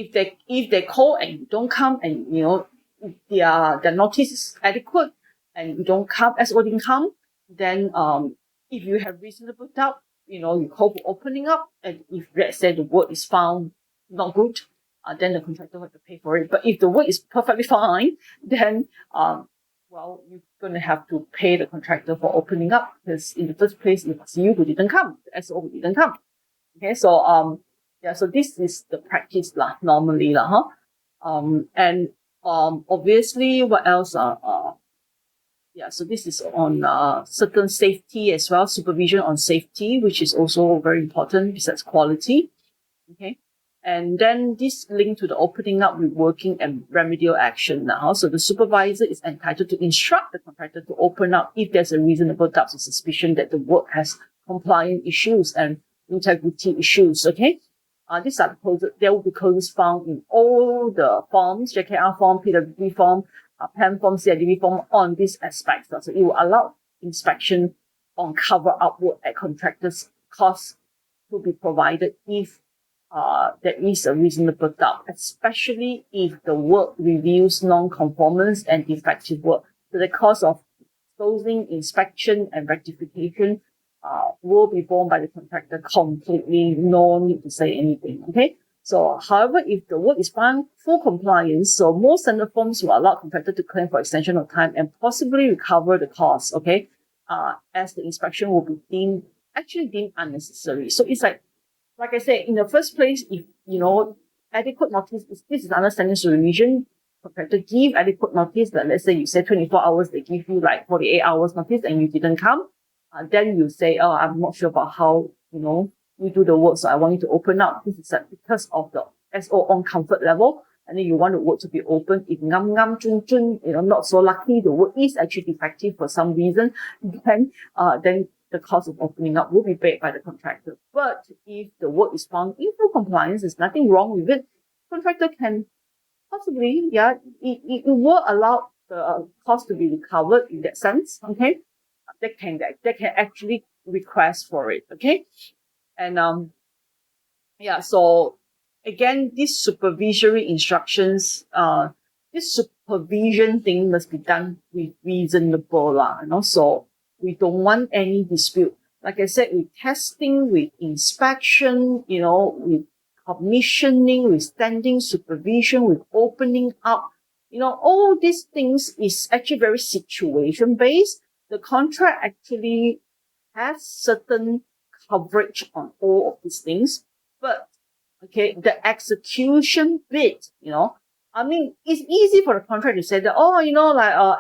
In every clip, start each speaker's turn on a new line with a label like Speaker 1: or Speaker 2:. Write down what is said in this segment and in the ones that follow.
Speaker 1: if they call and you don't come, and their notice is adequate and you don't come, SO didn't come, then if you have reasonable doubt, you call for opening up, and if let's say the work is found not good, then the contractor will have to pay for it. But if the work is perfectly fine, then you're going to have to pay the contractor for opening up, because in the first place it was you who didn't come, the SO who didn't come. Okay, so so this is the practice normally and obviously what else so this is on certain safety as well, supervision on safety, which is also very important besides quality. Okay, and then this linked to the opening up, reworking, and remedial action now. So the supervisor is entitled to instruct the contractor to open up if there's a reasonable doubt or suspicion that the work has compliance issues and integrity issues. Okay, these are the clauses. There will be clauses found in all the forms, JKR form, PWP form, PAM form, CIDV form on these aspects. So it will allow inspection on cover-up work at contractor's cost to be provided if there is a reasonable doubt, especially if the work reveals non-conformance and defective work. So the cost of closing, inspection, and rectification will be borne by the contractor completely. No need to say anything. Okay. So, however, if the work is found full compliance, so most standard forms will allow contractor to claim for extension of time and possibly recover the cost. Okay. As the inspection will be deemed unnecessary. So it's like I said, in the first place, if adequate notice, this is understanding supervision. Contractor give adequate notice, that let's say you say 24 hours, they give you like 48 hours notice and you didn't come, then you say, oh, I'm not sure about how, you do the work, so I want you to open up. This is because of the SO on comfort level, and then you want the work to be open. If not so lucky, the work is actually defective for some reason, then the cost of opening up will be paid by the contractor. But if the work is found in full compliance, there's nothing wrong with it, contractor can possibly, it will allow the cost to be recovered in that sense. Okay, they can actually request for it. Okay, and so again, these supervisory instructions, this supervision thing must be done with reasonable so we don't want any dispute. Like I said, with testing, with inspection, with commissioning, with standing supervision, with opening up, all these things is actually very situation based. The contract actually has certain coverage on all of these things, but okay, the execution bit, it's easy for the contract to say that,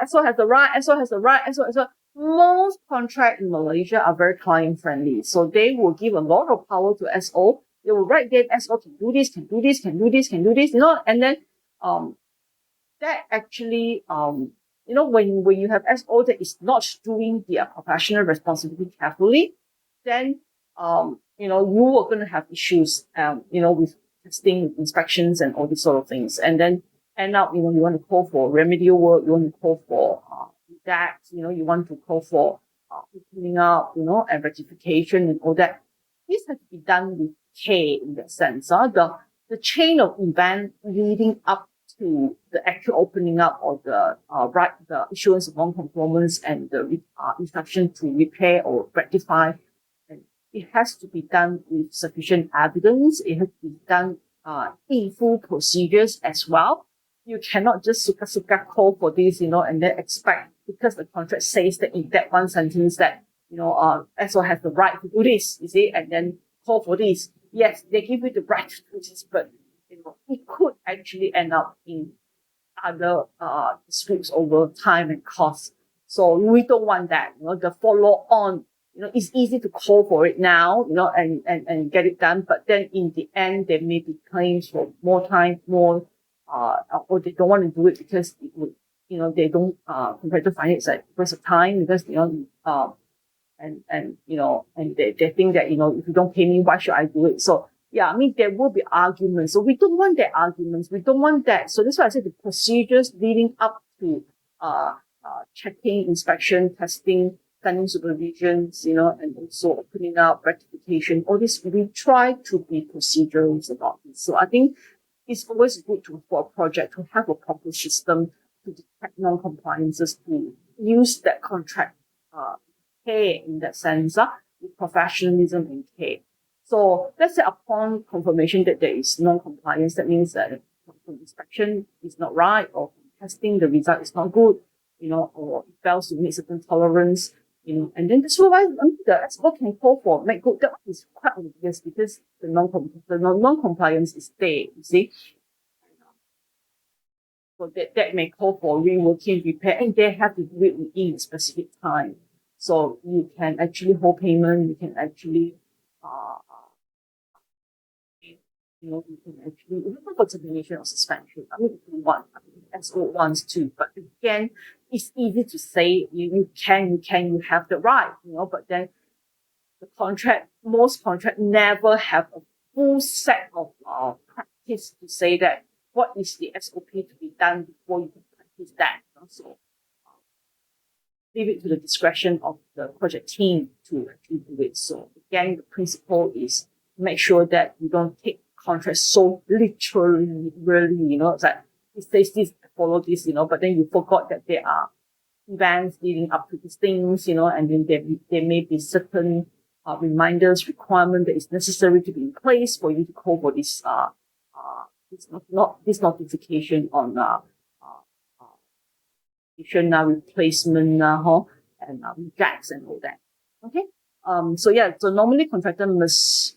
Speaker 1: SO has the right, SO has the right, SO. Most contracts in Malaysia are very client friendly, so they will give a lot of power to SO. They will write that SO can do this, can do this, can do this, can do this, and then that actually when you have SO that is not doing their professional responsibility carefully, then you are going to have issues with testing, inspections, and all these sort of things, and then end up you want to call for remedial work, you want to call for that, you want to call for cleaning up, and rectification and all that. This has to be done with care in that sense. The chain of event leading up to the actual opening up or the issuance of non-conformance and the instruction to repair or rectify, and it has to be done with sufficient evidence. It has to be done in full procedures as well. You cannot just suka call for this, and then expect, because the contract says that in that one sentence that, SO has the right to do this, you see, and then call for this. Yes, they give you the right to do this, but, it could actually end up in other disputes over time and cost. So we don't want that, the follow on. It's easy to call for it now, and get it done, but then in the end, there may be claims for more time, or they don't want to do it because it would, they don't, competitor find it's like waste of time, because, and they think that, if you don't pay me, why should I do it? So, there will be arguments. So we don't want that arguments. We don't want that. So that's why I said the procedures leading up to, checking, inspection, testing, standing supervisions, and also opening up, rectification, all this, we try to be procedural about this. So I think it's always good for a project to have a proper system to detect non-compliances, to use that contract care in that sense, with professionalism and care. So let's say upon confirmation that there is non-compliance, that means that from inspection is not right, or from testing the result is not good, or it fails to meet certain tolerance, and then the supervisor, the expert can call for make good. That one is quite obvious because the non-compliance is there, you see. So that may call for reworking, repair, and they have to do it within a specific time. So you can actually hold payment, you can actually, you can actually, even for termination or suspension. I mean, if you want, SO wants to, but again, it's easy to say you have the right, but then most contract never have a full set of practice to say that what is the SOP to be done before you can practice that. So leave it to the discretion of the project team to actually do it. So again, the principle is make sure that you don't take contracts so literally, really, it's like it says this, follow this, but then you forgot that there are events leading up to these things, and then there may be certain reminders, requirement that is necessary to be in place for you to call for this this notification on replacement and rejects and all that. Okay. So normally contractor must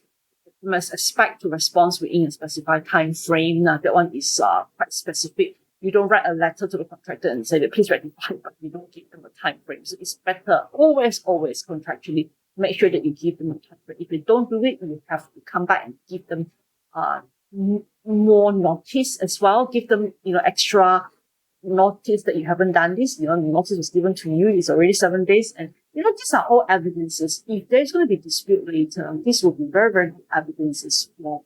Speaker 1: expect to respond within a specified time frame. That one is quite specific. You don't write a letter to the contractor and say that please rectify, but you don't give them a time frame. So it's better always contractually make sure that you give them a time frame. If you don't do it, you have to come back and give them more notice as well. Give them extra notice that you haven't done this. The notice was given to you. It's already 7 days, and these are all evidences. If there's going to be dispute later, this will be very, very good evidences for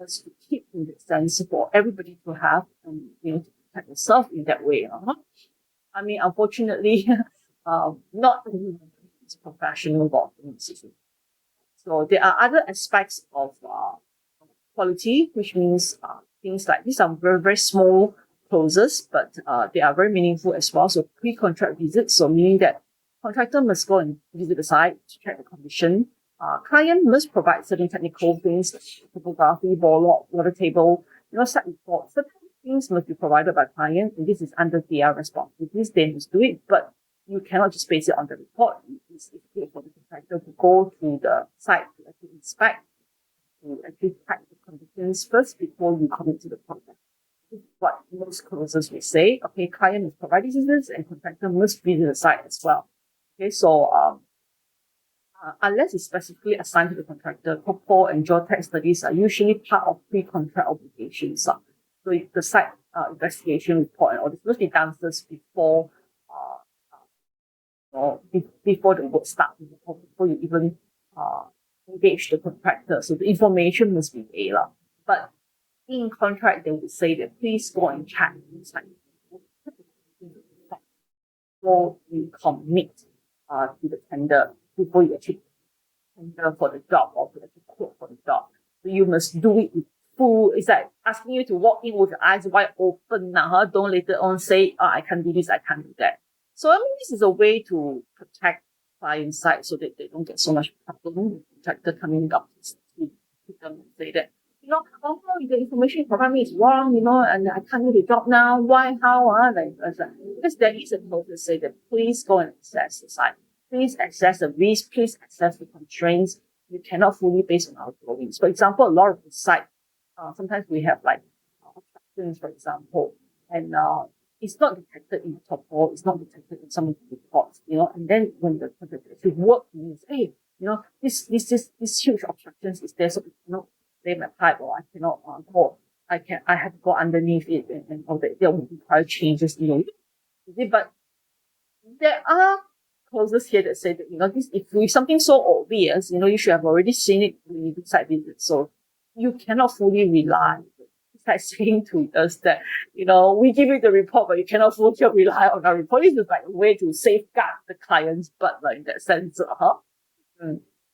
Speaker 1: us to keep in the sense for everybody to have, to protect yourself in that way. I mean, unfortunately, not everyone is professional law. So there are other aspects of quality, which means things like these are very, very small clauses, but they are very meaningful as well. So pre-contract visits, so meaning that contractor must go and visit the site to check the condition. Client must provide certain technical things like topography, bore log, water table, site report. Certain things must be provided by client, and this is under their responsibilities. They must do it, but you cannot just base it on the report. It's good for the contractor to go to the site to actually inspect, to actually check the conditions first before you commit to the project. This is what most clauses will say. Okay, client must provide these services and contractor must visit the site as well. Okay, so unless it's specifically assigned to the contractor, COPPO and geotech studies are usually part of pre-contract obligations. So the site investigation report and all this must be done first before before the work starts, before you even engage the contractor. So the information must be there. But in contract, they would say that please go and check inside before you commit to the tender, before you actually tender for the job or to actually quote for the job. So you must do it with full. It's like asking you to walk in with your eyes wide open. Don't later on say, I can't do this, I can't do that. So I mean, this is a way to protect client side so that they don't get so much problem with contractor coming up to them and say that, the information you provide me is wrong, and I can't do the job now. Why? How? Because there is a clause to say that please go and assess the site. Please assess the risk. Please assess the constraints. You cannot fully base on our drawings. For example, a lot of the site, sometimes we have like obstructions, for example, and it's not detected in the topo, it's not detected in some of the reports, and then when the contractor actually work means, hey, this huge obstructions is there, so it cannot lay my pipe, or I cannot go. I have to go underneath it and all that. There will require changes, But there are clauses here that say that, this, if something so obvious, you should have already seen it when you do site visit. So you cannot fully rely. It's like saying to us that, we give you the report, but you cannot fully rely on our report. This is like a way to safeguard the client's butt, in that sense.